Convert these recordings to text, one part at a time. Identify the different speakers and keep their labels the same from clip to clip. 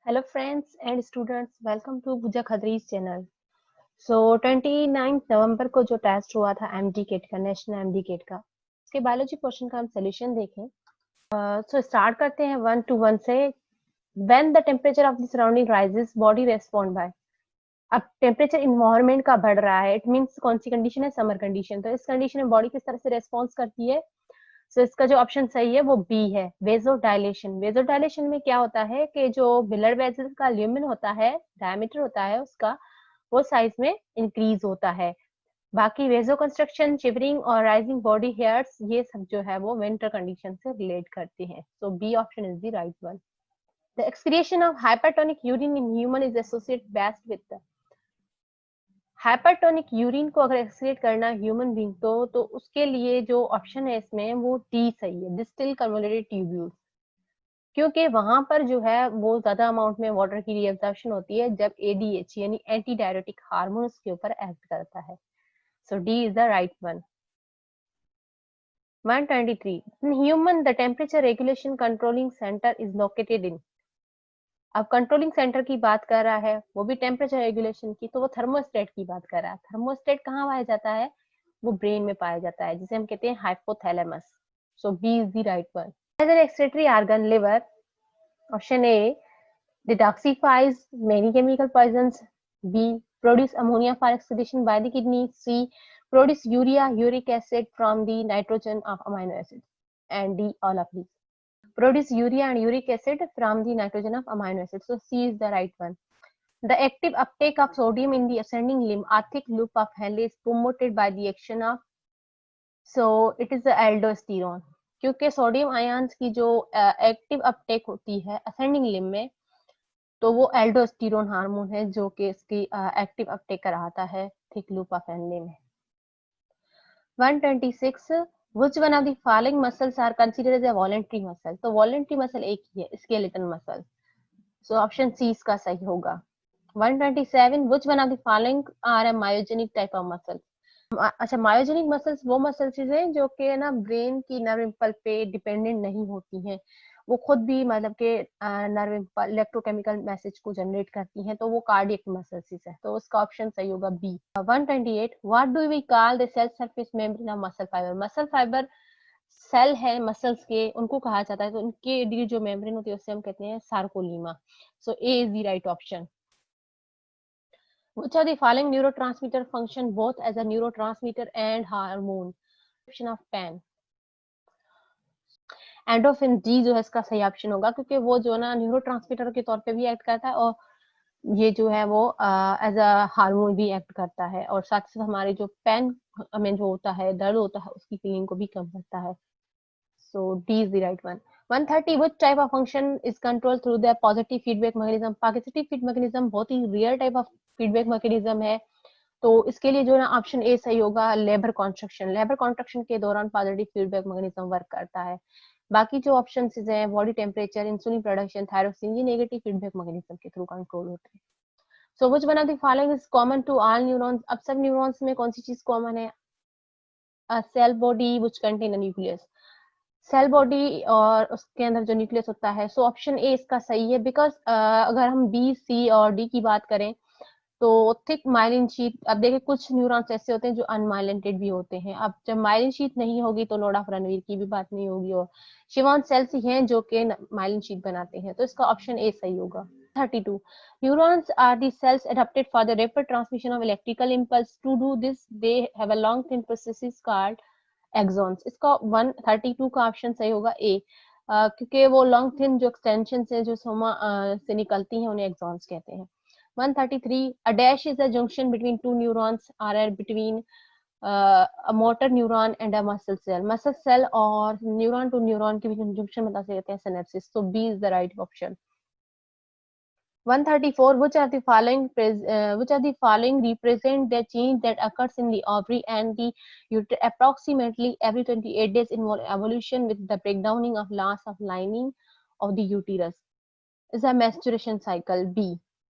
Speaker 1: Hello friends and students, welcome to Pooja Khadri's channel. So 29 नवंबर को जो test हुआ था एमडीकेट का, नेशनल एमडीकेट का, उसके बायोलॉजी पोर्शन का हम सोल्यूशन देखें। सो स्टार्ट करते हैं 1 to 1 से। When the temperature of the surrounding rises, body respond by। अब टेम्परेचर इन्वायरमेंट का बढ़ रहा है, इट मीन्स कौन सी कंडीशन है? Summer condition. तो इस कंडीशन में बॉडी किस तरह से रेस्पॉन्स करती है? सो इसका जो ऑप्शन सही है वो बी है, वेजोडाइलेशन। वेजोडाइलेशन में क्या होता है कि जो ब्लड वेसल का ल्यूमेन होता है, डायमीटर होता है उसका, वो साइज में इंक्रीज होता है। बाकी वेजो कंस्ट्रक्शन, शिवरिंग और राइजिंग बॉडी हेयर्स, ये सब जो है वो विंटर कंडीशन से रिलेट करते हैं। So B option is the right one. The excretion of hypertonic urine in human is associated best with hypertonic urine को अगर एक्सक्रीट करना ह्यूमन बीइंग तो उसके लिए जो ऑप्शन है इसमें वो डी सही है, डिस्टिल कन्वोल्यूटेड ट्यूब्यूल्स। क्योंकि वहां पर जो है वो ज्यादा अमाउंट में वाटर की रीअब्जॉर्प्शन होती है जब एडीएच यानी एंटी डायरेटिक हार्मोन उसके ऊपर एक्ट करता है। So D is the right one. 123 in human the temperature regulation controlling center is located in। अब कंट्रोलिंग सेंटर की बात कर रहा है, वो भी टेम्परेचर रेगुलेशन की, तो वो थर्मोस्टेट की बात कर रहा है। थर्मोस्टेट कहाँ पाया जाता है? वो ब्रेन में पाया जाता है, जिसे हम कहते हैं hypothalamus. So B is the right one. As an excretory organ liver, option A detoxifies many chemical poisons, B produce ammonia for excretion by the kidney, C produce urea uric acid from the nitrogen of amino acid, and D all of these। Produce urea and uric acid from the nitrogen of amino acids. So C is the right one. The active uptake of sodium in the ascending limb arctic loop of Henle is promoted by the action of, so it is the aldosterone। क्योंकि sodium ions की जो active Uptake होती है ascending limb में, तो वो aldosterone hormone है जो कि इसकी एक्टिव अपटेक कराता है थिक लूप ऑफ हेनले में। 126 Which one of the following muscles are considered as a voluntary muscle? तो voluntary muscle एक ही है, skeletal muscle। So option C इसका सही होगा। 127 Which one of the following are a myogenic type of muscle? अच्छा, myogenic muscles वो muscles हैं जो कि ना ब्रेन की नर्व इम्पल्स पे डिपेंडेंट नहीं होती हैं, वो खुद भी मतलब के नर्व इलेक्ट्रोकेमिकल मैसेज को जनरेट करती हैं, तो वो कार्डियक मसल्स है। तो उसका ऑप्शन सही होगा B. 128 what do we call the cell surface membrane of muscle fibre? Muscle fibre cell है मसल्स के, उनको कहा जाता है, तो उनके इर्द जो मेम्ब्रेन होती है उसे हम कहते हैं सार्कोलीमा। सो ए is the right option. Which of the following neurotransmitter function both as a neurotransmitter and hormone? Option of PAN। Endorphin D जो है इसका सही ऑप्शन होगा, क्योंकि वो जो ना न्यूरोट्रांसमीटर के तौर पे भी एक्ट करता है और ये जो है वो एज अ हार्मोन भी एक्ट करता है, और साथ ही साथ हमारे जो पेन में जो होता है, दर्द होता है, उसकी फीलिंग को भी कम करता है। So D is the right one. 130 which type of function is controlled through the positive feedback mechanism? Positive feedback mechanism बहुत ही real type of feedback mechanism है, तो इसके लिए जो है ना ऑप्शन ए सही होगा, लेबर कॉन्स्ट्रक्शन। लेबर कॉन्स्ट्रक्शन के दौरान पॉजिटिव फीडबैक मैकेनिज्म वर्क करता है। बाकी जो ऑप्शन हैं body temperature, insulin production, thyroxine, ये नेगेटिव फीडबैक मैकेनिज्म के थ्रू कंट्रोल होते हैं। So which one of the following is common to all neurons? अब सब न्यूरॉन्स में कौन सी चीज कॉमन है? Cell body which contain a nucleus. Cell body और उसके अंदर जो न्यूक्लियस होता है। सो ऑप्शन ए इसका सही है, बिकॉज अगर हम बी, सी और डी की बात करें तो थिक माइलिन शीट, अब देखिए कुछ न्यूरॉन्स ऐसे होते हैं जो अनमाइलिनेटेड भी होते हैं। अब जब माइलिन शीट नहीं होगी तो नोड ऑफ रणवीर की भी बात नहीं होगी, और शिवॉन सेल्स ही हैं जो कि माइलिन शीट बनाते हैं, तो इसका ऑप्शन ए सही होगा। 32 neurons are the cells adapted for the rapid transmission of electrical impulse. To do this they have a long thin process called axons. इसका 132 का ऑप्शन सही होगा ए, क्योंकि वो लॉन्ग थिन जो एक्सटेंशन है जो सोमा से निकलती हैं उन्हें एक्सॉन्स कहते हैं। 133 a dash is a junction between two neurons or between a motor neuron and a muscle cell। muscle cell और neuron to neuron के बीच में junction बता सकते हैं synapses। so B is the right option। 134 which are the following represent the change that occurs in the ovary and the uterus approximately every 28 days involve evolution with the breakdowning of loss of lining of the uterus is a menstruation cycle। B।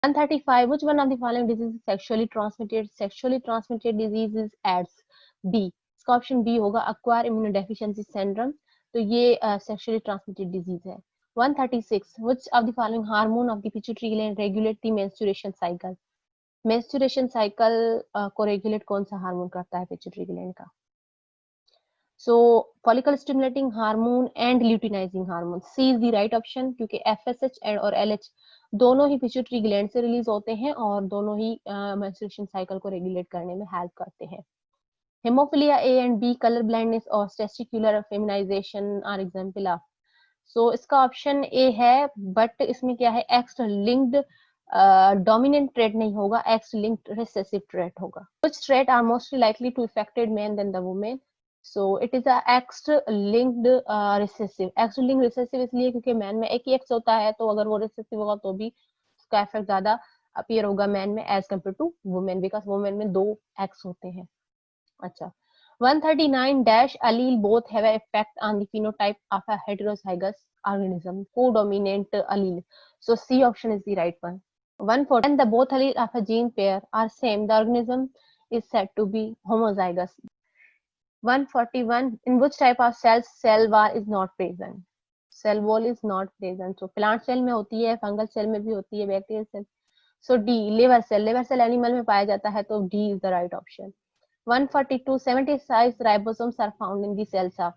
Speaker 1: 135 which one of the following diseases is sexually transmitted disease is AIDS। B। इसका option B होगा, acquired immunodeficiency syndrome। तो ये sexually transmitted disease है। 136 which of the following hormone of the pituitary gland regulate the menstruation cycle? Menstruation cycle को regulate कौन सा hormone करता है पिट्यूटरी ग्लैंड का? So follicle stimulating hormone and luteinising hormone, C is the right option, क्योंकि FSH and और LH दोनों ही पिट्यूटरी ग्लैंड से रिलीज होते हैं और दोनों ही मेंस्ट्रुएशन साइकिल को रेगुलेट करने में हेल्प करते हैं. Haemophilia A and B, colour blindness और testicular feminisation are example of. So इसका ऑप्शन ए है, बट इसमें क्या है, एक्स लिंक्ड डोमिनेंट ट्रेट नहीं होगा, एक्स लिंक्ड रिसेसिव ट्रेट होगा. Which trait are mostly likely to affected men than the women? So it is a X linked recessive. X linked recessive इसलिए क्योंकि man में एक ही X होता है, तो अगर वो रिसेसिव होगा तो भी उसका इफेक्ट ज्यादा अपीयर होगा मैन में as compare to women, because women में 2 X होते हैं. अच्छा, 139 dash allele both have an effect on the phenotype of a heterozygous organism, co-dominant allele. So C option is the right one. 140, when the both alleles of a gene pair are same, the organism is said to be homozygous. 141, in which type of cells cell wall is not present? Cell wall is not present. So plant cell में होती है, fungal cell में भी होती है, bacterial cell. So D, liver cell. Liver cell animal में पाया जाता है, तो D is the right option. 142, 70 ribosomes are found in the cells of.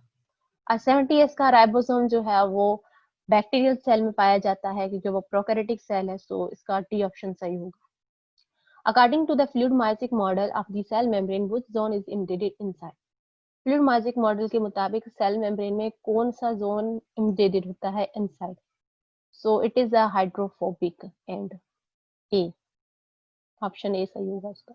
Speaker 1: 70s का राइबोसोम जो है वो बैक्टीरियल सेल में पाया जाता है, क्योंकि वो प्रोकैरियोटिक सेल है, सो इसका डी ऑप्शन सही होगा. According to the fluid model of the cell membrane, which zone is embedded inside? Fluid model के मुताबिक सेल मेम्ब्रेन में कौन सा जोन एम्बेडेड होता है inside? So it is a hydrophobic and A, option A सही होगा इसका.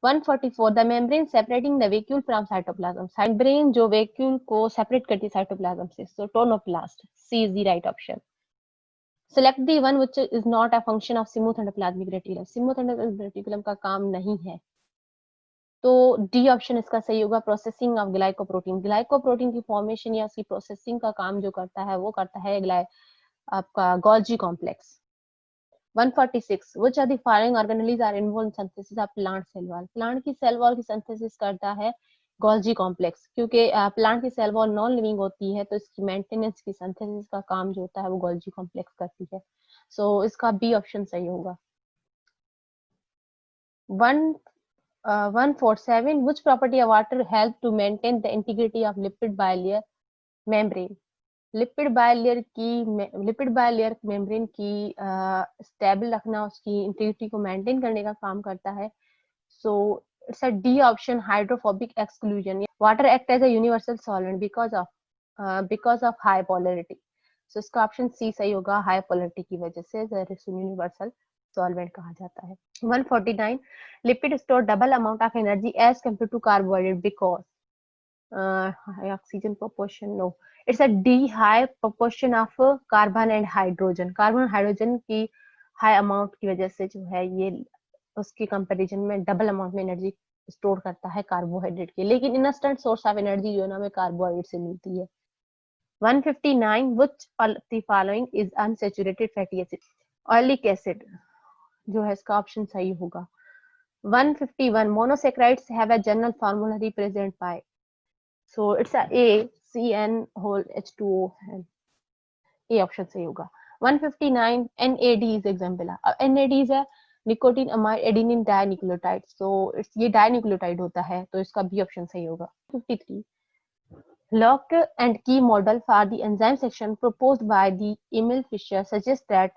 Speaker 1: 144, the membrane separating the vacuole from cytoplasm. Membrane जो vacuole को separate करती है cytoplasm से, so tonoplast. C is the right option. Select the one which is not a function of smooth endoplasmic reticulum. Smooth endoplasmic reticulum का काम नहीं है, तो डी ऑप्शन इसका सही होगा. प्रोसेसिंग ऑफ ग्लाइकोप्रोटीन, ग्लाइकोप्रोटीन की फॉर्मेशन या उसकी प्रोसेसिंग का काम जो करता है वो करता है आपका Golgi complex. 146, which of the following organelles are involved in synthesis of plant cell wall? Plant की सेल वॉल की सिंथेसिस करता है गोल्जी कॉम्प्लेक्स, क्योंकि प्लांट की सेल वॉल नॉन लिविंग होती है, तो इसकी मेंटेनेंस की सिंथेसिस का काम जो होता है वो गोल्जी कॉम्प्लेक्स करती है. सो इसका बी ऑप्शन सही होगा. 147, which property of water help to maintain the integrity of lipid bilayer membrane? Lipid bilayer membrane की स्टेबल रखना, उसकी इंटीग्रिटी को मेंटेन करने का काम करता है. So it's a D option, hydrophobic exclusion. Water act as a universal solvent because of high polarity. So इसका ऑप्शन सी सही होगा, हाई पोलरिटी की वजह से यूनिवर्सल सॉल्वेंट कहा जाता है. 149, lipid store double amount of energy as compare to carbohydrate because oxygen proportion. No, it's a D, high proportion of carbon and hydrogen. Carbon hydrogen की high amount की वजह से जो है ये उसके कंपैरिजन में डबल अमाउंट में एनर्जी स्टोर करता है कार्बोहाइड्रेट के, लेकिन इंस्टेंट सोर्स ऑफ एनर्जी जो है ना हमें कार्बोहाइड्रेट से मिलती है. 159, which of the following is unsaturated fatty acid? Oleic acid जो है इसका ऑप्शन सही होगा. 151, monosaccharides have a general formula represented by. So it's a A, CN whole H2O है. A ऑप्शन सही होगा. 159, NAD is example. NAD is a nicotine amide adenine dinucleotide, so ये dinucleotide होता है, तो इसका बी ऑप्शन सही होगा. 53, lock and key model for the enzyme section proposed by the Emil Fischer suggests that.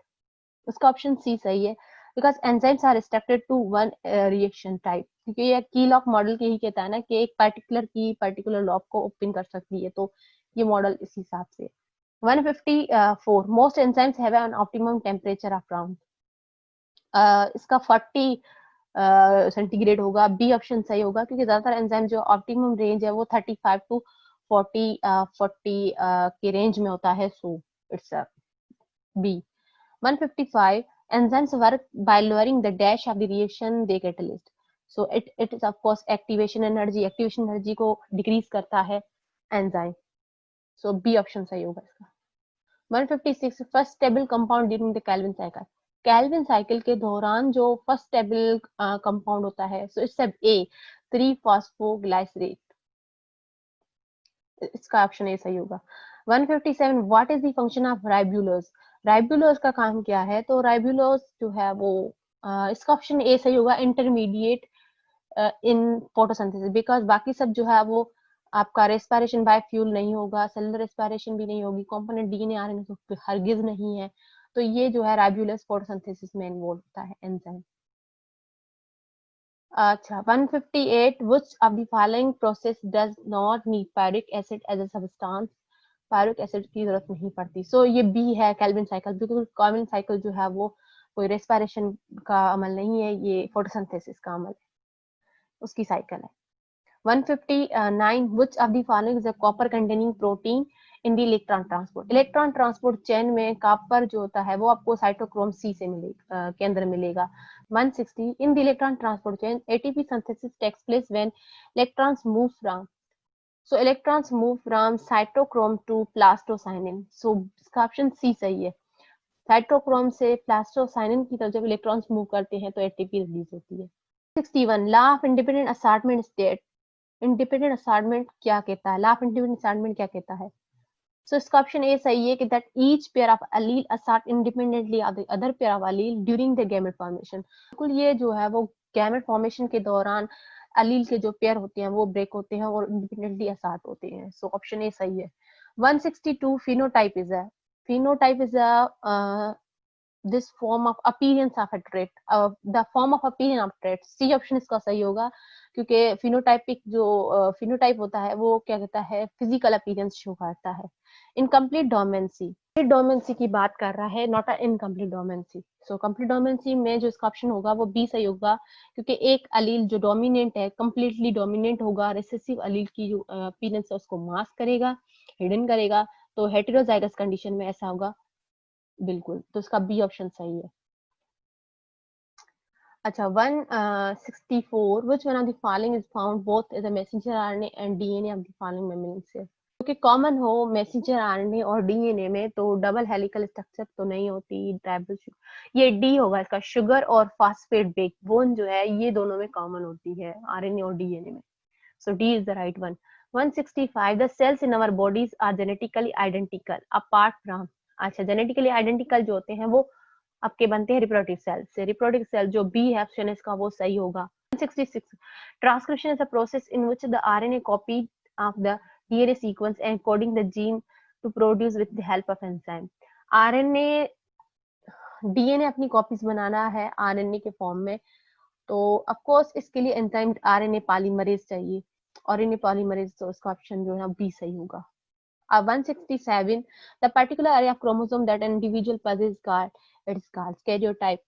Speaker 1: उसका ऑप्शन सी सही है, because enzymes are restricted to one reaction type. क्योंकि ये की लॉक मॉडल के ही कहता है ना कि एक पर्टिकुलर की पर्टिकुलर लॉक को ओपन कर सकती है, तो ये मॉडल इस हिसाब से. 154, most enzymes have an optimum temperature of around. इसका 40 सेंटीग्रेड होगा. बी ऑप्शन सही होगा, क्योंकि ज्यादातर एंजाइम जो ऑप्टिमम रेंज है वो 35 टू 40 के रेंज में होता है, so it's B. 155, enzymes work by lowering the dash of the reaction they catalyst. So it is of course activation energy को decrease करता है enzyme. So B option सही होगा इसका. 156, first stable compound during the Calvin cycle. Calvin cycle के दौरान जो first stable compound होता है, so it's A, 3-phosphoglycerate. इसका ऑप्शन ए सही होगा. 157 what is the function of ribulose. Ribulose का काम क्या है? तो राइबुलोज जो है वो इसका ऑप्शन ए सही होगा, इंटरमीडिएट इन फोटोसिंथेसिस, बिकॉज बाकी सब जो है वो आपका रेस्पिरेशन बाय फ्यूल नहीं होगा, सेलुलर रेस्पिरेशन भी नहीं होगी, कंपोनेंट डीएनए आरएनए तो हरगिज नहीं है, तो ये जो है राइबुलोज फोटोसिंथेसिस में इन्वॉल्व होता है एंजाइम। अच्छा 158 which of the following process does not need pyruvic acid as a substance। Pyruvic acid की जरूरत नहीं पड़ती। सो ये बी है, कैल्विन साइकिल। बिल्कुल कैल्विन साइकिल जो है वो कोई रेस्पिरेशन का अमल नहीं है, ये फोटोसिंथेसिस का अमल है, उसकी साइकिल है। 159 which of the following is a copper containing protein in the electron transport। Electron transport chain में कॉपर जो होता है वो आपको साइटोक्रोम सी से मिलेगा, के अंदर मिलेगा। 160 in the electron transport chain ATP synthesis takes place when electrons move from, so electrons move from cytochrome to plastocyanin। so इसका ऑप्शन सी सही है, साइटोक्रोम से प्लास्टोसाइनिन की तरफ जब इलेक्ट्रॉन्स मूव करते हैं तो एटीपी रिलीज होती है। 61 law of independent assortment state. Independent assortment क्या कहता है? लॉ ऑफ इंडिपेंडेंट असार्टमेंट क्या कहता है? सो इसका ऑप्शन ए सही है कि that each pair of allele assort independently of the other pair of allele during the gamete formation. बिल्कुल ये जो है वो गैमेट फॉर्मेशन के दौरान अलील के जो पेयर होते हैं वो ब्रेक होते हैं और इंडिपेंडेंटली असार्ट होते हैं। सो ऑप्शन ए सही है। 162 phenotype is a, phenotype is a this form of appearance of a trait, the form of appearance of trait। C option इसका सही होगा, क्योंकि फिनोटाइपिक जो फिनोटाइप होता है वो क्या कहता है, फिजिकल अपीयरेंस शो करता है। इनकम्प्लीट डोमेंसी, डोमेंसी की बात कर रहा है, not a incomplete dormancy. So complete dormancy में जो इसका ऑप्शन होगा वो बी सही होगा, क्योंकि एक अलील जो डोमिनेंट है कंप्लीटली डोमिनेंट होगा, रिसेसिव अलील की जो अपीयरेंस है उसको मास्क करेगा, हिडन करेगा, तो हेटेरोजाइगस कंडीशन में ऐसा होगा। बिल्कुल, तो इसका बी ऑप्शन सही है। अच्छा 164 which one of the following is found both as a messenger RNA and DNA of the following mammalian cell। क्योंकि कॉमन हो मैसेंजर आरएनए और डीएनए में तो डबल हेलिकल स्ट्रक्चर तो नहीं होती, ट्राइबल, ये डी होगा इसका। शुगर और फास्फेट बैकबोन जो है ये दोनों में कॉमन होती है आरएनए और डीएनए में। So D is the right one. 165 the cells in our bodies are genetically identical apart from. अच्छा जेनेटिकली आइडेंटिकल जो होते हैं वो आपके बनते हैं रिप्रोडक्टिव सेल से। रिप्रोडक्टिव सेल जो बी है ऑप्शन इसका वो सही होगा। 166 transcription is a process in which the RNA copy of the DNA sequence and coding the gene to produce with the help of enzyme. RNA DNA अपनी copies बनाना है RNA के form में, तो ऑफ कोर्स इसके लिए enzyme RNA polymerase चाहिए, RNA polymerase, तो इसका ऑप्शन जो है बी सही होगा। 167 the particular area of chromosome that an individual possesses called, it is called karyotype।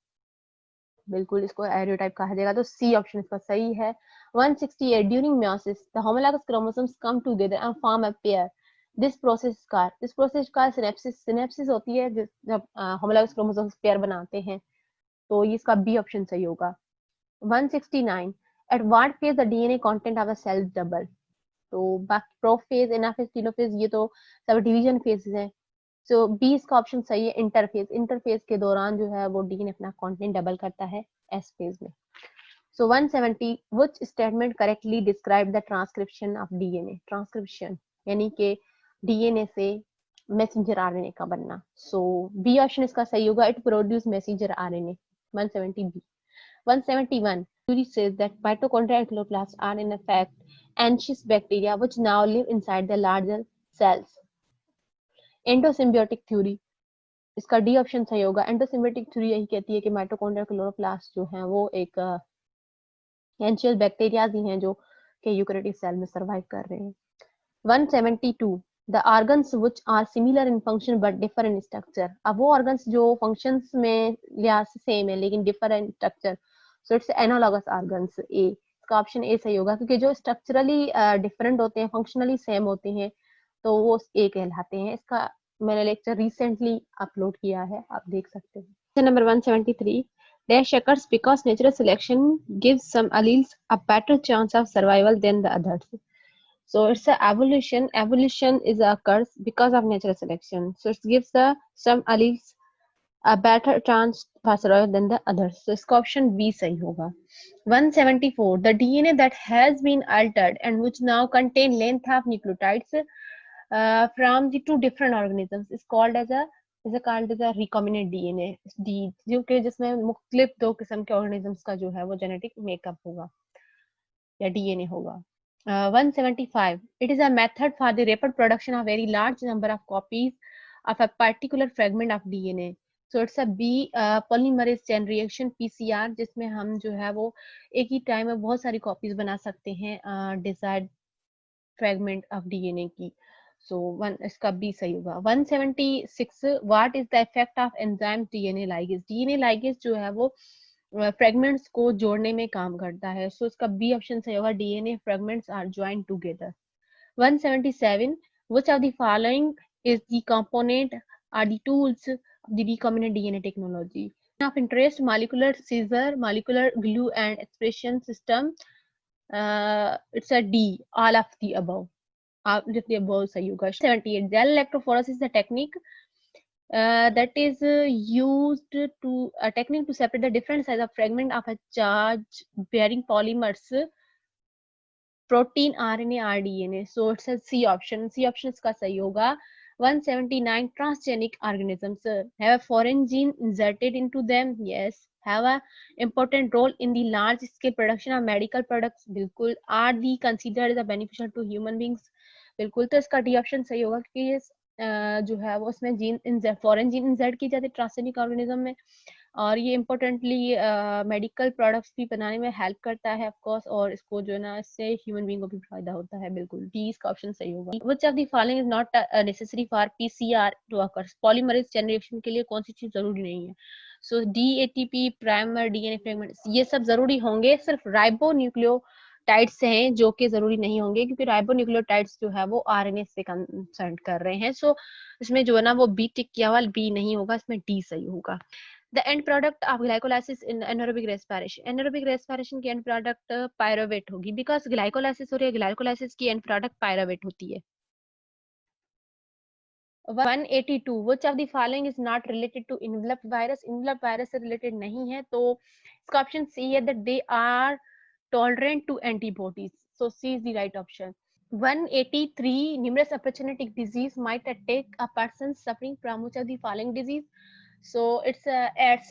Speaker 1: बिल्कुल इसको एरियोटाइप कहा जाएगा, तो सी ऑप्शन इसका सही है। 168 during meiosis the homologous chromosomes come together and form a pair, this process is called synapsis। Synapses होती है जब homologous chromosomes पेयर बनाते हैं, तो ये इसका बी ऑप्शन सही होगा। 169 at what phase the DNA content of a cell double। तो बाकी प्रोफेज, एनाफेज, टेलोफेज ये तो सब डिवीजन फेजेस हैं। सो बी इसका ऑप्शन सही है, इंटरफेज। इंटरफेज के दौरान जो है वो डीएनए अपना कंटेंट डबल करता है एस फेज में। सो 170 which statement correctly describe the transcription of DNA. Transcription यानी कि डीएनए से मैसेंजर आरएनए का बनना। सो बी ऑप्शन इसका सही होगा, it produce messenger RNA. 170 B. 171 theory says that mitochondrial chloroplasts are in effect anxious bacteria which now live inside the larger cells। Endosymbiotic theory, इसका D option सही होगा। एंडोसिम्बियोटिक theory यही कहती है कि माइटोकॉन्ड्रियल क्लोरोप्लास्ट जो हैं वो एक एंशियल बैक्टीरिया ही हैं जो कि यूकेरियोटिक सेल में सर्वाइव कर रहे हैं। 172 the organs which are similar in function but differ in structure. अब वो ऑर्गन्स जो फंक्शंस में लिहाज से सेम है लेकिन differ in structure, so it's analogous organs. A इसका ऑप्शन ए सही होगा, क्योंकि जो स्ट्रक्चरली डिफरेंट होते हैं फंक्शनली सेम होते हैं तो वो ए कहलाते हैं। इसका मैंने लेक्चर रिसेंटली अपलोड किया है, आप देख सकते हैं। Number 173 dash occurs because natural selection gives some alleles a better chance of survival than the others। So it's a evolution. Evolution is occurs because of natural selection. So it gives the some alleles a better chance for survival than the others. So इसका option B सही होगा। 174 the DNA that has been altered and which now contain length of nucleotides from the two different organisms is called as a recombinant DNA D, जो कि जिसमें मुख्तलिफ दो किस्म के ऑर्गेनिजम्स का जो है वो जेनेटिक मेकअप होगा या डीएनए होगा. 175. It is a method for the rapid production of very large number of copies of a particular fragment of DNA. So it's a B polymerase chain reaction PCR, जिसमें हम जो है वो एक ही time में बहुत सारी कॉपीज बना सकते हैं डिजायर्ड फ्रेगमेंट ऑफ डीएनए की. सो वन इसका बी सही होगा. 176. What is the effect of enzyme DNA ligase. DNA ligase जो है वो फ्रेगमेंट्स को जोड़ने में काम करता है. सो इसका बी ऑप्शन सही होगा. DNA fragments are joined together. 177. which of the following is the component are the tools of the recombinant DNA technology. Of interest, molecular scissor, molecular glue and expression system. It's a D, all of the above. Just the above सही होगा. 78. Gel electrophoresis is a technique that is used to a technique to separate the different size of fragment of a charge bearing polymers, protein, RNA, rDNA. So it says C option. C option इसका सही होगा. 179. Transgenic organisms have a foreign gene inserted into them. Yes. Have a important role in the large scale production of medical products. बिल्कुल. Are the considered as a beneficial to human beings. बिल्कुल. तो इसका D option सही होगा क्योंकि ये जो है वो उसमें जीन फॉरेन जीन इंसर्ट की जाती है ट्रांसजेनिक ऑर्गेनिज्म में, और ये इम्पोर्टेंटली मेडिकल प्रोडक्ट्स भी बनाने में हेल्प करता है ऑफ कोर्स, और इसको जो है ना इससे ह्यूमन बीइंग को भी फायदा होता है. बिल्कुल डी इसका ऑप्शन सही होगा. Which of the following is not necessary for PCR to occur. Polymerase generation के लिए कौन सी चीज जरूरी नहीं है. So D ATP primer DNA fragment ये सब जरूरी होंगे. सिर्फ राइबो न्यूक्लियोटाइड्स हैं जो कि जरूरी नहीं होंगे क्योंकि राइबो न्यूक्लियोटाइड्स जो है वो आरएनए से कंसर्न कर रहे हैं. सो इसमें जो है ना वो बी टिक किया हुआ बी नहीं होगा, इसमें डी सही होगा. The end product of glycolysis in anaerobic respiration. Anaerobic respiration की end product pyruvate होगी because glycolysis हो रही है. glycolysis की end product pyruvate होती है. 182. Which of the following is not related to enveloped virus. enveloped virus से related नहीं है तो इसका option C है that they are tolerant to antibodies. So C is the right option. 183. Numerous opportunistic disease might attack a person suffering from which of the following disease. So it's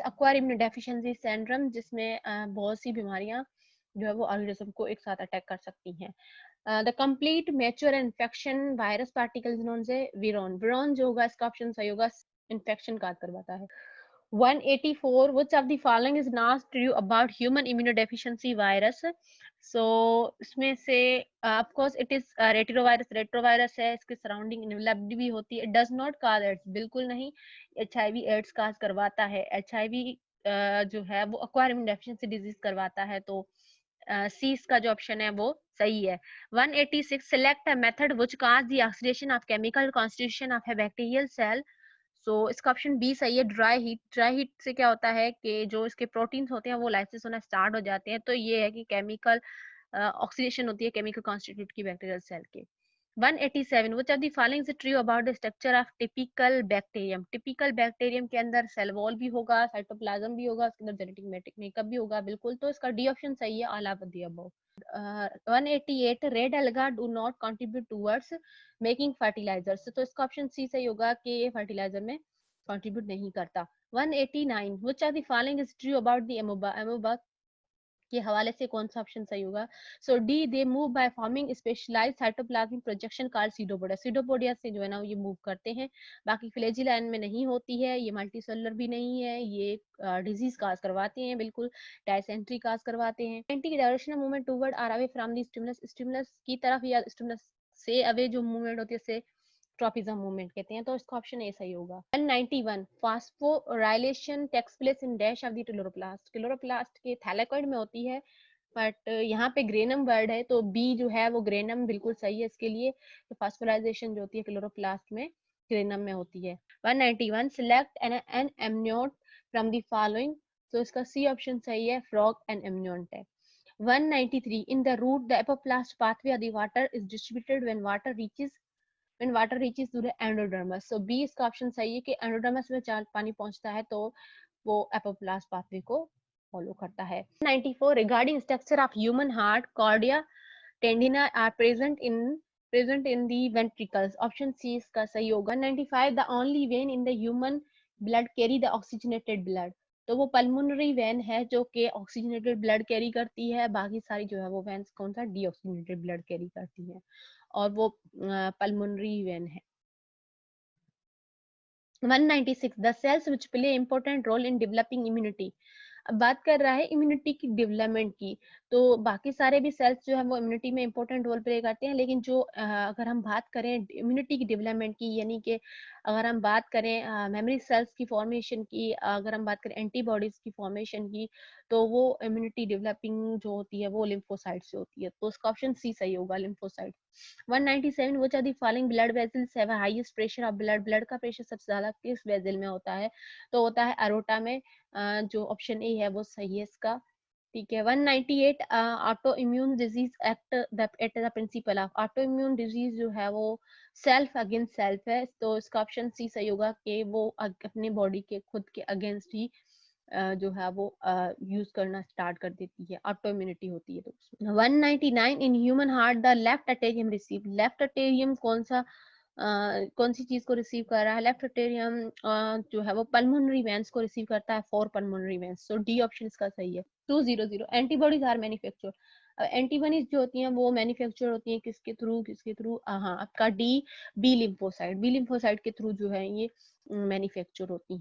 Speaker 1: acquired immunodeficiency syndrome जिसमें बहुत सी बीमारियां जो है वो organism को एक साथ attack कर सकती हैं. The complete mature infection virus particles known से विरोन. विरोन जो होगा इसका ऑप्शन सही होगा. इन्फेक्शन काज करवाता है. 184. which of the following is not true about human immunodeficiency virus. So इसमें से of course it is retrovirus है. इसके सराउंडिंग इनवेलप्ड भी होती है. डज नॉट काज एड्स बिल्कुल नहीं. HIV एड्स काज करवाता है. HIV जो है वो अक्वायर इम्यूनोडेफिशिएंसी डिजीज करवाता है. तो सी इसका जो ऑप्शन है वो सही है. 186. select a method which cause the oxidation of chemical constitution of a bacterial cell. सो इसका ऑप्शन बी सही है. Dry heat. ड्राई हीट से क्या होता है कि जो इसके प्रोटीन्स होते हैं वो लाइसिस होना स्टार्ट हो जाते हैं. तो ये है कि केमिकल ऑक्सीडेशन होती है केमिकल कॉन्स्टिट्यूट की बैक्टीरियल सेल के. 187. which of the following is true about the structure of typical bacterium. typical bacterium के अंदर सेल वॉल भी होगा, साइटोप्लाज्म भी होगा, उसके अंदर जेनेटिक मेकअप भी होगा. बिल्कुल. तो इसका डी ऑप्शन सही है. All of the above. 188. Red alga do not contribute towards making fertilizers. तो इसका ऑप्शन सी सही होगा कि ये फर्टिलाइजर में कंट्रीब्यूट नहीं करता. 189. which of the following is true about the amoeba. amoeba के हवाले से कौन सा ऑप्शन सही होगा. So D they move by forming specialised cytoplasmic projection called pseudopodia. Pseudopodia से जो है ना ये मूव करते हैं. बाकी फ्लैजिलाइन में नहीं होती है. ये मल्टीसेलुलर भी नहीं है. ये डिजीज काज करवाते हैं. बिल्कुल डायसेंट्री काज करवाते हैं. Anti directional movement toward or away from the stimulus. Stimulus की तरफ या स्टिमुलस से अवे जो मूवमेंट होती है उसे ट्रॉपिज्म मूवमेंट कहते हैं. तो इसका ऑप्शन ए सही होगा. 191. Phosphorylation takes place in dash of the chloroplast. Chloroplast के थैलेकॉइड में होती है बट यहाँ पे ग्रेनम वर्ड है तो बी जो है वो ग्रेनम बिल्कुल सही है इसके लिए. तो फास्फोराइजेशन जो होती है क्लोरोप्लास्ट में ग्रेनम में होती है. 191. Select an amniote from the following. तो इसका सी ऑप्शन सही है. फ्रॉग एन एमनियोट है. 193. in the root the apoplast pathway of the water is distributed when water reaches to the endodermis. So B इसका option सही है कि endodermis में पानी पहुंचता है तो वो एपोप्लास्ट पाथवे को फॉलो करता है. 94. regarding structure of human heart, cordia, tendina are present in present in the ventricles, option C इसका सही होगा। 95 the only vein in the human blood carry the oxygenated blood, तो वो पल्मोनरी वेन है जो कि ऑक्सीजनेटेड ब्लड कैरी करती है, बाकी सारी जो है वो वेन्स कौन सा डीऑक्सीजनेटेड ब्लड कैरी करती है, और वो पल्मोनरी वेन है। 196 the cells which play important role in developing immunity, अब बात कर रहा है इम्यूनिटी की डेवलपमेंट की, तो बाकी सारे भी सेल्स जो है वो इम्यूनिटी में इंपॉर्टेंट रोल प्ले करते हैं, लेकिन जो अगर हम बात करें इम्यूनिटी की डेवलपमेंट की, यानी कि अगर हम बात करें मेमोरी सेल्स की फॉर्मेशन की, अगर हम बात करें एंटीबॉडीज की फॉर्मेशन की, तो वो इम्यूनिटी डेवलपिंग जो होती है वो लिम्फोसाइट से होती है, तो उसका ऑप्शन सी सही होगा, lymphocyte. 197 which are the following blood vessels have highest pressure of blood, blood का प्रेशर सबसे ज्यादा किस वेसल में होता है, तो होता है अरोटा में, जो ऑप्शन ए है वो सही है इसका। ठीक है। 198 auto immune disease act at the principle of, auto immune disease जो है वो सेल्फ अगेंस्ट सेल्फ है, तो इसका ऑप्शन सी सही होगा कि वो अपने बॉडी के खुद के अगेंस्ट ही जो है वो यूज करना स्टार्ट कर देती है, ऑटो इम्यूनिटी होती है। तो 199 in human heart the left atrium receive, left atrium कौन सा कौन सी चीज को रिसीव कर रहा है, लेफ्ट अटेरियम जो है वो पल्मोनरी वेंस को रिसीव करता है, फॉर पल्मोनरी वेंस, तो डी ऑप्शन इसका सही है। 200 एंटीबॉडीज आर मैन्युफैक्चर, एंटीबॉडीज जो होती हैं वो मैन्युफैक्चर होती हैं किसके थ्रू, हाँ आपका डी, बी लिम्फोसाइट के थ्रू जो है ये मैन्युफैक्चर होती हैं।